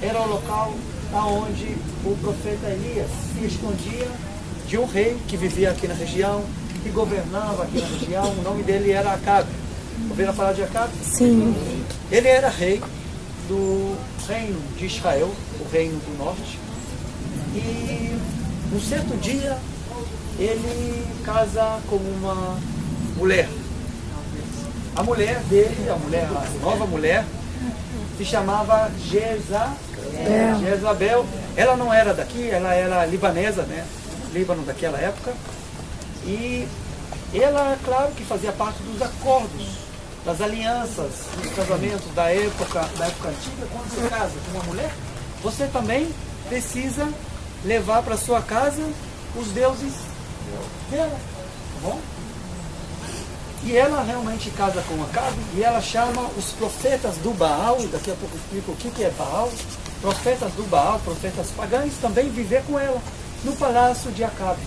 era o local onde o profeta Elias se escondia de um rei que vivia aqui na região, que governava aqui na região. O nome dele era Acabe. Ouviram falar de Acabe? Sim. Ele era rei do reino de Israel, o reino do norte. E um certo dia ele casa com uma mulher. A mulher dele, a nova mulher, se chamava Jezabel. Ela não era daqui, ela era libanesa, né? Líbano daquela época. E ela, claro, que fazia parte dos acordos, das alianças, dos casamentos da época antiga. Quando você casa com uma mulher, você também precisa levar para sua casa os deuses dela, tá bom? E ela realmente casa com Acabe, e ela chama os profetas do Baal, daqui a pouco eu explico o que é Baal, profetas do Baal, profetas pagãos, também viver com ela, no palácio de Acabe.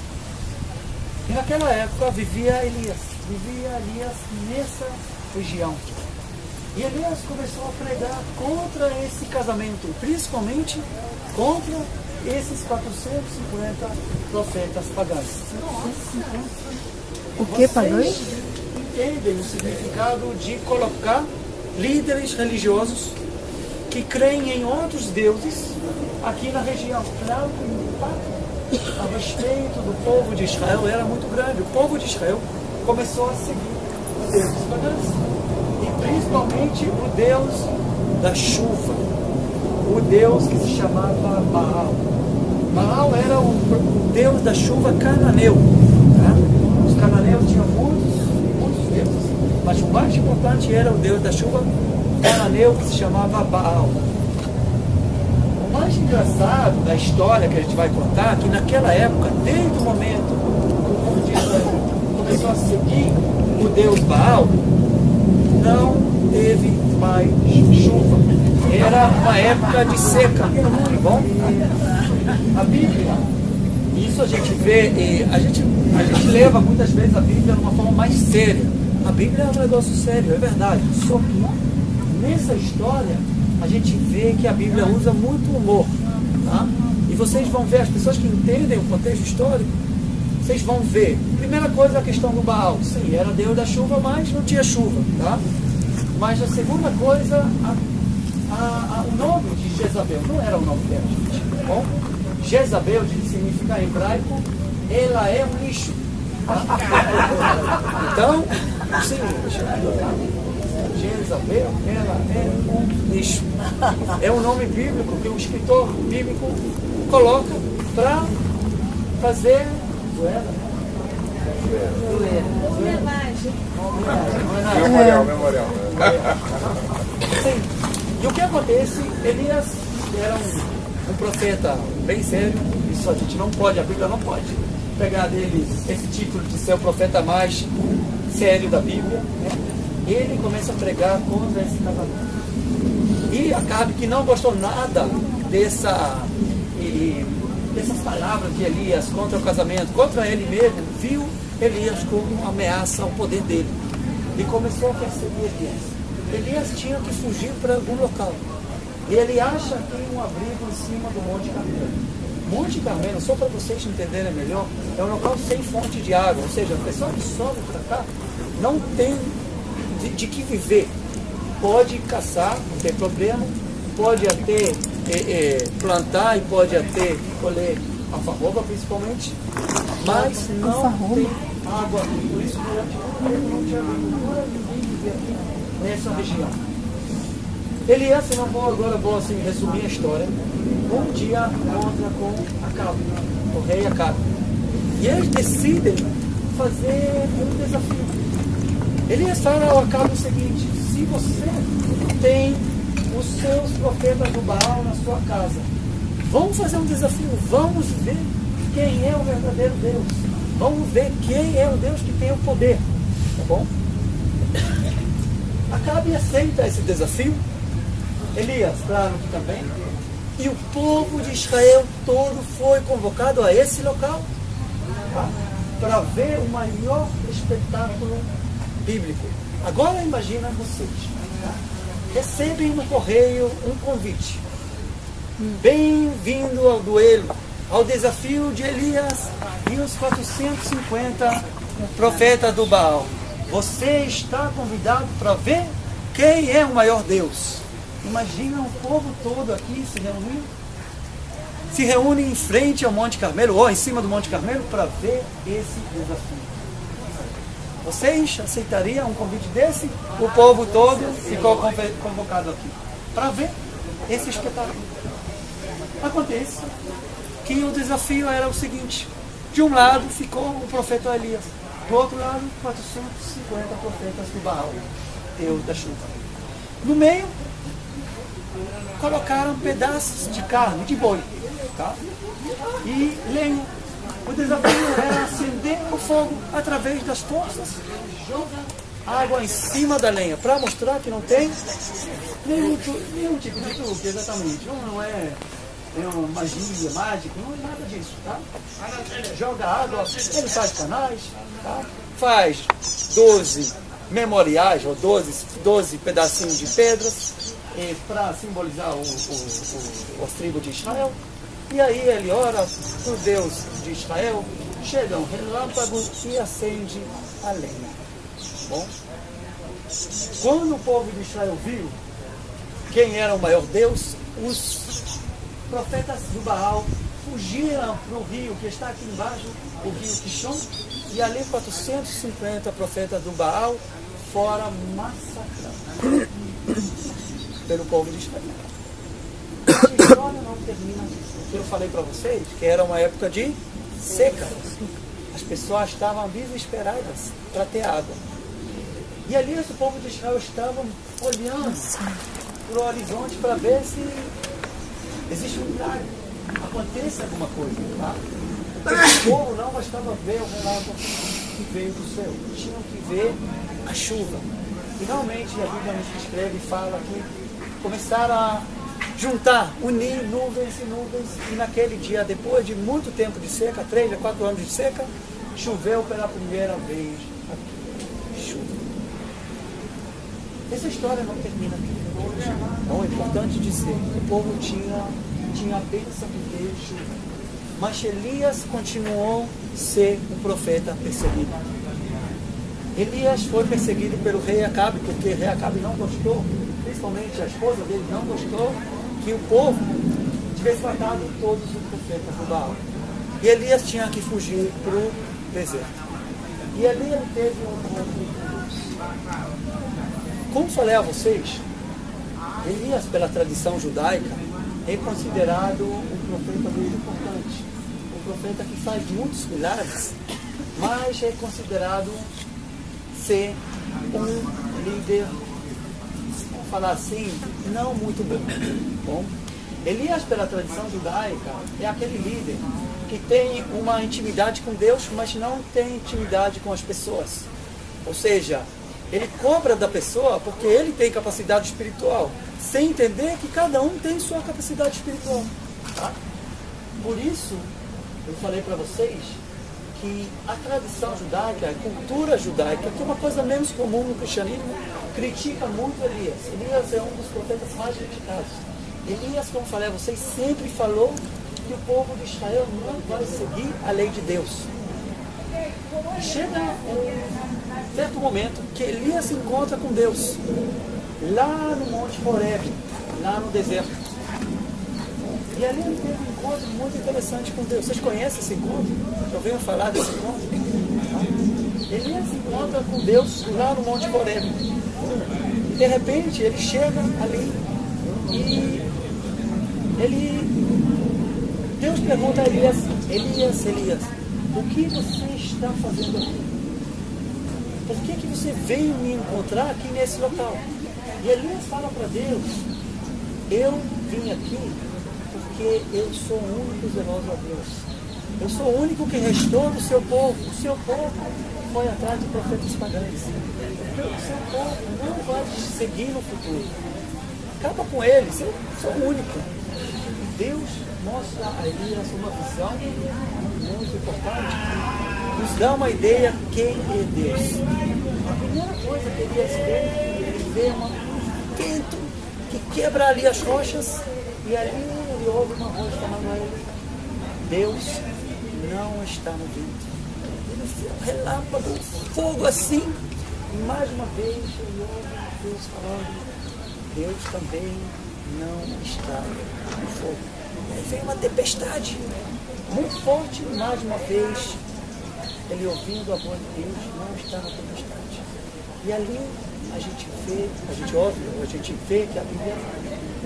E naquela época vivia Elias nessa região. E Elias começou a pregar contra esse casamento, principalmente contra esses 450 profetas pagãos. O que pagãos? Vocês entendem o significado de colocar líderes religiosos que creem em outros deuses aqui na região? Claro que o impacto a respeito do povo de Israel era muito grande. O povo de Israel começou a seguir os deuses pagãos, e principalmente o deus da chuva, o deus que se chamava Baal. Baal era o deus da chuva cananeu. Tá? Os cananeus tinham muitos deuses, mas o mais importante era o deus da chuva cananeu, que se chamava Baal. O mais engraçado da história que a gente vai contar é que naquela época, desde o momento que o povo de Israel começou a seguir o deus Baal, não teve mais chuva. Era uma época de seca, tá bom? A Bíblia, isso a gente vê, a gente leva muitas vezes a Bíblia de uma forma mais séria. A Bíblia é um negócio sério, é verdade. Só que nessa história a gente vê que a Bíblia usa muito humor, tá? E vocês vão ver, as pessoas que entendem o contexto histórico, vocês vão ver. Primeira coisa, a questão do Baal. Sim, era Deus da chuva, mas não tinha chuva, tá? Mas a segunda coisa, o nome de Jezabel não era o nome dela, gente, tá bom? Jezabel significa em hebraico, ela é um lixo. Tá? Então, sim, Jezabel, ela é um lixo. É um nome bíblico que o escritor bíblico coloca para fazer memorial. Sim. E o que acontece? Elias era um profeta bem sério. Isso a gente não pode, a Bíblia não pode pegar dele esse título de ser o profeta mais sério da Bíblia, né? Ele começa a pregar contra esse casamento. E Acabe, que não gostou nada dessas palavras de Elias contra o casamento, contra ele mesmo, viu Elias como uma ameaça ao poder dele e começou a perseguir Elias. Elias tinha que fugir para algum local. E ele acha que tem um abrigo em cima do Monte Carmelo. Monte Carmelo, só para vocês entenderem melhor, é um local sem fonte de água, ou seja, a pessoa que sobe para cá não tem de que viver. Pode caçar, não tem problema, pode até plantar e pode até colher alfarroba principalmente, mas não tem água aqui. Por isso que não tinha agricultura, ninguém vivia aqui nessa região. Elias, agora vou assim, resumir a história. Um dia encontra com Acabe, o rei Acabe. E eles decidem fazer um desafio. Elias fala ao Acabe o seguinte: se você tem os seus profetas do Baal na sua casa, vamos fazer um desafio, vamos ver quem é o verdadeiro Deus. Vamos ver quem é o Deus que tem o poder. Tá bom? Acabe aceita esse desafio. Elias, claro que também. E o povo de Israel todo foi convocado a esse local, tá? Para ver o maior espetáculo bíblico. Agora imagina vocês, tá? Recebem no correio um convite. Bem-vindo ao duelo, ao desafio de Elias e os 450 profetas do Baal. Você está convidado para ver quem é o maior Deus. Imagina o povo todo aqui se reúne em frente ao Monte Carmelo, ou em cima do Monte Carmelo, para ver esse desafio. Vocês aceitariam um convite desse? O povo todo ficou convocado aqui para ver esse espetáculo. Acontece que o desafio era o seguinte: de um lado ficou o profeta Elias, do outro lado 450 profetas do Baal, Deus da chuva. No meio colocaram pedaços de carne, de boi, tá? E lenha. O desafio era acender o fogo através das forças, jogar água em cima da lenha, para mostrar que não tem nenhum tipo de truque, exatamente. Não é uma magia, mágica, não é nada disso, tá? Joga água, ele faz canais, tá? Faz 12 memoriais, ou 12 pedacinhos de pedras, para simbolizar os tribos de Israel. E aí ele ora para o Deus de Israel, chega um relâmpago e acende a lenha. Bom, quando o povo de Israel viu quem era o maior Deus, os profetas do Baal fugiram para o rio que está aqui embaixo, o rio Kishon, e ali 450 profetas do Baal foram massacrados pelo povo de Israel. A história não termina aqui. Eu falei para vocês que era uma época de seca. As pessoas estavam desesperadas para ter água. E ali o povo de Israel estava olhando para o horizonte para ver se existe um milagre, acontece alguma coisa. Tá? O povo não bastava ver o relâmpago que veio do céu, tinham que ver a chuva. Finalmente a Bíblia nos escreve e fala que começaram a juntar, unir nuvens e nuvens, e naquele dia, depois de muito tempo de seca, 3 a 4 anos de seca, choveu pela primeira vez aqui. Chuva. Essa história não termina aqui. Então é importante dizer, o povo tinha a bênção de ter chuva. Mas Elias continuou a ser um profeta perseguido. Elias foi perseguido pelo rei Acabe, porque o rei Acabe não gostou, principalmente a esposa dele não gostou, que o povo tivesse matado todos os profetas do Baal. E Elias tinha que fugir para o deserto. E ali ele teve um encontro com Deus. Como falei a vocês, Elias, pela tradição judaica, é considerado um profeta muito importante. Um profeta que faz muitos milagres, mas é considerado ser um líder, vamos falar assim, não muito bom. Elias, pela tradição judaica, é aquele líder que tem uma intimidade com Deus, mas não tem intimidade com as pessoas. Ou seja, ele cobra da pessoa porque ele tem capacidade espiritual, sem entender que cada um tem sua capacidade espiritual. Tá? Por isso, eu falei para vocês que a tradição judaica, a cultura judaica, que é uma coisa menos comum no cristianismo, critica muito Elias. Elias é um dos profetas mais criticados. Elias, como falei a vocês, sempre falou que o povo de Israel não vai seguir a lei de Deus. E chega um certo momento que Elias se encontra com Deus, lá no Monte Horeb, lá no deserto. E ali ele teve um encontro muito interessante com Deus. Vocês conhecem esse encontro? Já ouviram falar desse encontro? Elias se encontra com Deus lá no Monte Horeb. E de repente ele chega ali e Deus pergunta a Elias: Elias, o que você está fazendo aqui? Por que você veio me encontrar aqui nesse local? E Elias fala para Deus: eu vim aqui porque eu sou o único zeloso a Deus. Eu sou o único que restou do seu povo. O seu povo foi atrás de profetas pagãos. O seu povo não vai te seguir no futuro. Acaba com eles, eu sou o único. E Deus mostra a Elias uma visão muito importante, que nos dá uma ideia quem é Deus. A primeira coisa que Elias vê, ele vê um vento que quebra ali as rochas, e ali ele ouve uma voz falando a ele: Deus não está no vento. Um relâmpago, fogo assim. E mais uma vez ele ouve Deus falando: Deus também não está no fogo. Aí vem uma tempestade muito forte. Mais uma vez ele ouvindo a voz de Deus, não está na tempestade. E ali a gente ouve, a gente vê que a Bíblia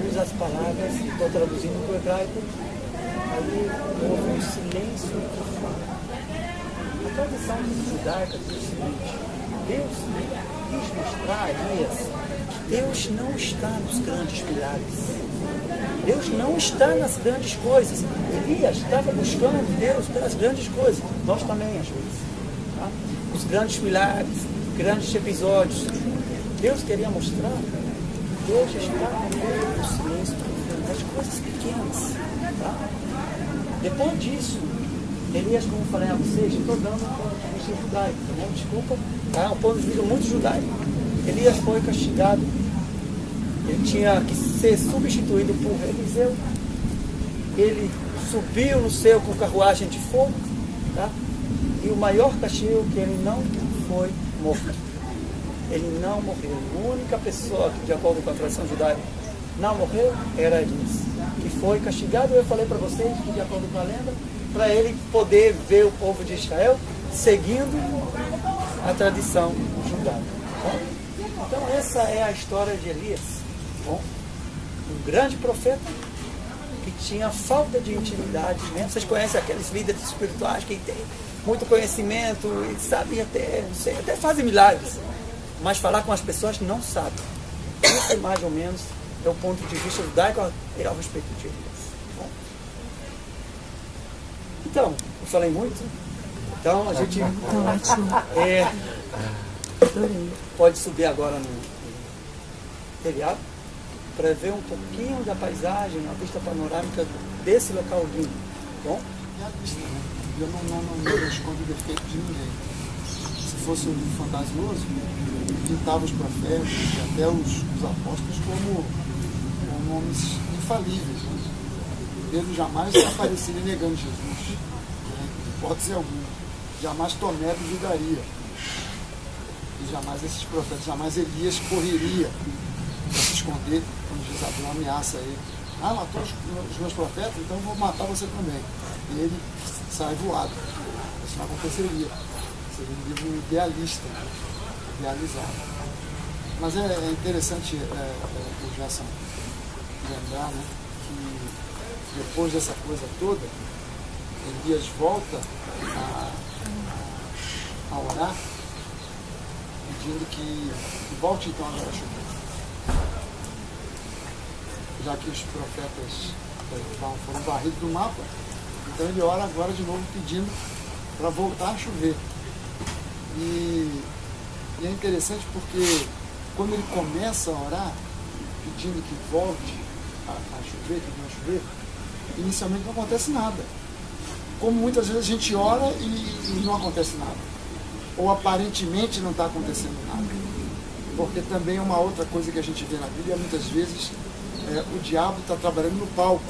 usa as palavras, estou traduzindo para o hebraico, ali houve um silêncio profundo. A tradição judaica diz o seguinte: Deus quis mostrar a Elias que Deus não está nos grandes milagres. Deus não está nas grandes coisas. Elias estava buscando Deus pelas grandes coisas. Nós também, às vezes. Tá? Os grandes milagres, grandes episódios. Deus queria mostrar que Deus está no silêncio das coisas pequenas. Tá? Depois disso, Elias, como eu falei a vocês, estou dando um ponto de vista judaico, tá bom? Desculpa, tá? Um ponto de vista muito judaico. Elias foi castigado, ele tinha que ser substituído por Eliseu. Ele subiu no céu com carruagem de fogo, tá? E o maior castigo é que ele não foi morto. Ele não morreu. A única pessoa que, de acordo com a tradição judaica, não morreu era Elias, que foi castigado. Eu falei para vocês que, de acordo com a lenda, para ele poder ver o povo de Israel seguindo a tradição judaica. Bom, então essa é a história de Elias. Bom, um grande profeta que tinha falta de intimidade mesmo. Vocês conhecem aqueles líderes espirituais que têm muito conhecimento e sabem até, não sei, até fazem milagres, mas falar com as pessoas não sabem. Esse mais ou menos é o ponto de vista judaico ao respeito de Elias. Bom, então, eu falei muito. Então a gente pode subir agora no telhado para ver um pouquinho da paisagem, uma vista panorâmica desse local lindo. Bom? Eu não escondo o defeito de ninguém. Se fosse um livro fantasioso, pintava os profetas e até os apóstolos como homens infalíveis. Pedro jamais apareceria negando Jesus, de hipótese alguma. Jamais Tomé duvidaria. E jamais esses profetas, jamais Elias correria para se esconder quando Jezabel ameaça ele. Ah, matou os meus profetas, então eu vou matar você também. E ele sai voado. Isso não aconteceria. Seria um livro idealista, idealizado. Mas é interessante o Gerson lembrar, né, que depois dessa coisa toda, Elias volta a orar, pedindo que volte então agora a chover. Já que os profetas foram varridos do mapa, então ele ora agora de novo pedindo para voltar a chover. E é interessante porque quando ele começa a orar, pedindo que volte a chover, que não chover, inicialmente não acontece nada. Como muitas vezes a gente ora e não acontece nada. Ou aparentemente não está acontecendo nada. Porque também é uma outra coisa que a gente vê na Bíblia, muitas vezes o diabo está trabalhando no palco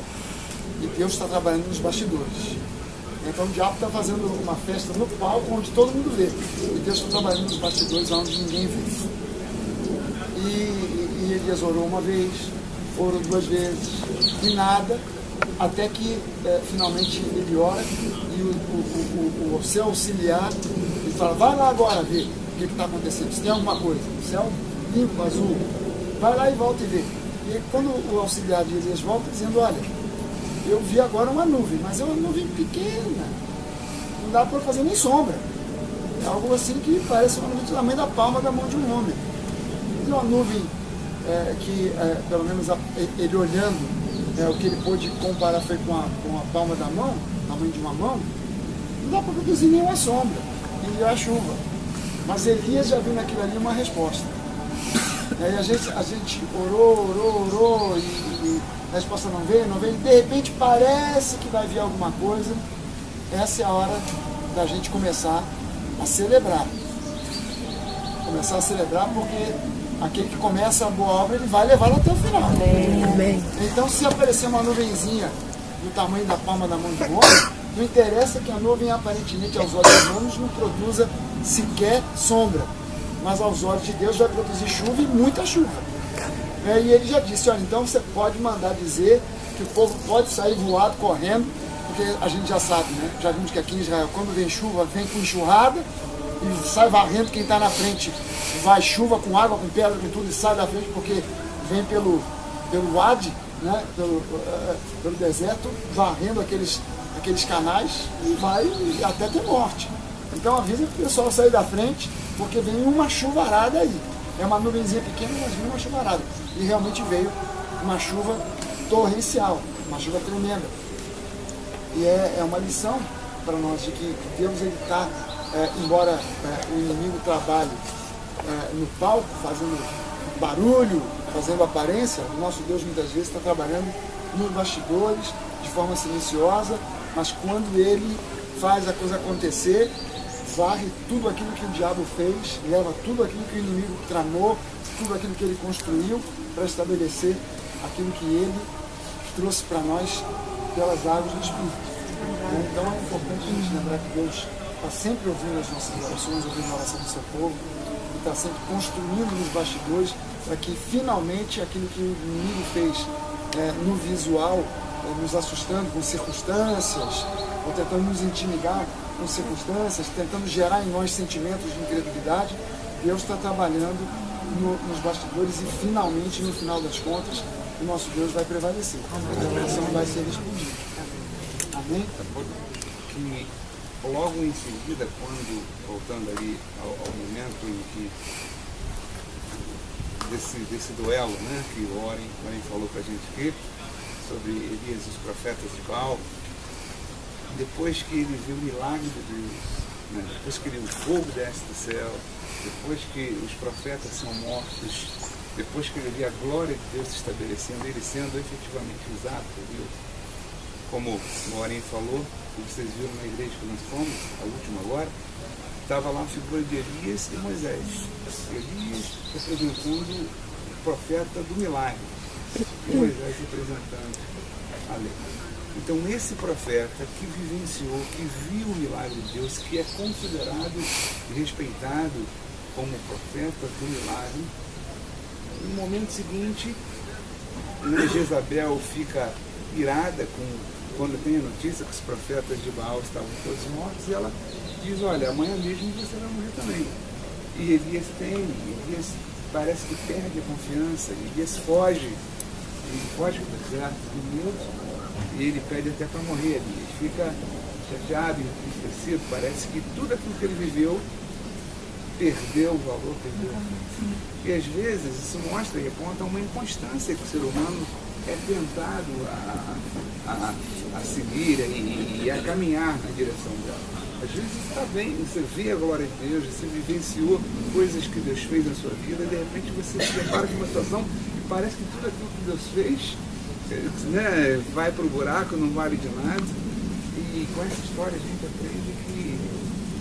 e Deus está trabalhando nos bastidores. Então o diabo está fazendo uma festa no palco onde todo mundo vê, e Deus está trabalhando nos bastidores onde ninguém vê. E Elias orou uma vez, orou duas vezes, e nada, até que finalmente ele ora e o seu auxiliar ele fala: vai lá agora ver o que está acontecendo, se tem alguma coisa. O céu limpo, azul, vai lá e volta e vê. E quando o auxiliar de Elias volta, dizendo: olha, eu vi agora uma nuvem, mas é uma nuvem pequena, não dá para fazer nem sombra. É algo assim que parece uma nuvem do tamanho da palma da mão de um homem. E uma nuvem que, pelo menos ele olhando, o que ele pôde comparar foi com a palma da mão, tamanho de uma mão, não dá para produzir nenhuma sombra, nem a chuva. Mas Elias já viu naquilo ali uma resposta. E aí a gente orou e a resposta não veio, de repente parece que vai vir alguma coisa. Essa é a hora da gente começar a celebrar. Começar a celebrar porque aquele que começa a boa obra, ele vai levá-la até o final. Amém. Então, se aparecer uma nuvenzinha do tamanho da palma da mão de um homem, não interessa que a nuvem, aparentemente, aos olhos humanos, não produza sequer sombra. Mas aos olhos de Deus vai produzir chuva e muita chuva. E ele já disse, olha, então você pode mandar dizer que o povo pode sair voado, correndo, porque a gente já sabe, né? Já vimos que aqui em Israel, quando vem chuva, vem com enxurrada, e sai varrendo quem está na frente. Vai chuva com água, com pedra, com tudo, e sai da frente, porque vem pelo Wadi, né? Pelo deserto, varrendo aqueles canais, e vai até ter morte. Então avisa que o pessoal sair da frente, porque vem uma chuvarada aí. É uma nuvenzinha pequena, mas vem uma chuvarada. E realmente veio uma chuva torrencial, uma chuva tremenda. E é uma lição para nós de que Deus ele está, embora o inimigo trabalhe no palco, fazendo barulho, fazendo aparência, o nosso Deus muitas vezes está trabalhando nos bastidores, de forma silenciosa, mas quando ele faz a coisa acontecer, varre tudo aquilo que o diabo fez, leva tudo aquilo que o inimigo tramou, tudo aquilo que ele construiu para estabelecer aquilo que ele trouxe para nós pelas águas do Espírito. Então é importante a gente lembrar que Deus está sempre ouvindo as nossas orações, ouvindo a oração do seu povo, e está sempre construindo nos bastidores para que finalmente aquilo que o inimigo fez no visual, nos assustando com circunstâncias, ou tentando nos intimidar com circunstâncias, tentando gerar em nós sentimentos de incredulidade, Deus está trabalhando nos bastidores e finalmente, no final das contas, o nosso Deus vai prevalecer. A oração vai ser respondida. Amém? Que logo em seguida, quando, voltando ali ao momento em que desse duelo, né, que o Oren falou para a gente aqui, sobre Elias e os profetas de Baal, depois que ele viu o milagre de Deus, né, depois que o fogo desce do céu, depois que os profetas são mortos, depois que ele vê a glória de Deus se estabelecendo, ele sendo efetivamente usado por Deus, como o Oren falou, e vocês viram na igreja que nós fomos, a última agora, estava lá a figura de Elias e Moisés. Elias representando o profeta do milagre, e Moisés representando a lei. Então esse profeta que vivenciou, que viu o milagre de Deus, que é considerado e respeitado como profeta do milagre, no momento seguinte, Jezabel fica irada quando tem a notícia que os profetas de Baal estavam todos mortos, e ela diz, olha, amanhã mesmo você vai morrer também. E Elias parece que perde a confiança, Elias foge, ele foge para o deserto com medo, e ele pede até para morrer, ele fica chateado, entristecido, parece que tudo aquilo que ele viveu perdeu o valor, perdeu. E às vezes isso mostra e aponta uma inconstância que o ser humano é tentado a seguir e a caminhar na direção dela. Às vezes está bem, você vê a glória de Deus, você vivenciou coisas que Deus fez na sua vida, e de repente você se depara com uma situação que parece que tudo aquilo que Deus fez, né, vai para o buraco, não vale de nada. E com essa história a gente aprende que,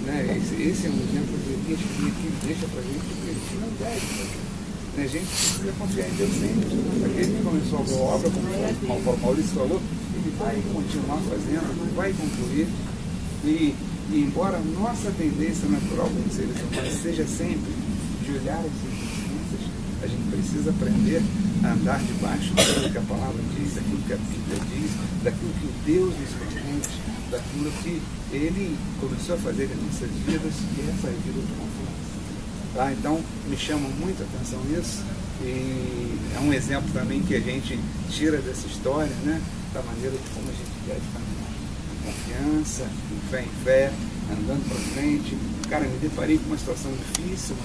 né, esse é um exemplo de Elias que deixa para a gente que a gente não deve. A gente precisa confiar em Deus sempre. Aquele que começou a boa obra, como o Maurício falou, ele vai continuar fazendo, vai concluir. E embora a nossa tendência natural como seres humanos seja sempre de olhar as circunstâncias, a gente precisa aprender a andar debaixo daquilo que a palavra diz, daquilo que a Bíblia diz, daquilo que Deus nos permite, daquilo que Ele começou a fazer em nossas vidas, e essa é a vida de confiança. Tá? Então, me chama muito a atenção isso, e é um exemplo também que a gente tira dessa história, né, da maneira de como a gente deve caminhar. Confiança, em fé, andando para frente. Cara, me deparei com uma situação difícil,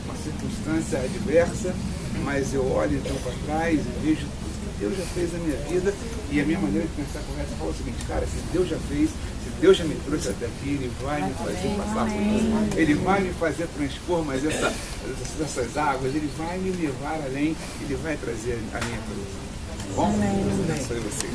uma circunstância adversa, mas eu olho então para trás e vejo tudo que Deus já fez na minha vida, e a minha maneira de pensar correta fala o seguinte, cara, se Deus já fez, se Deus já me trouxe até aqui, Ele vai me fazer passar por isso, Ele vai me fazer transpor mais essas águas, Ele vai me levar além, Ele vai trazer a minha provisão. Bom, Deus abençoe vocês.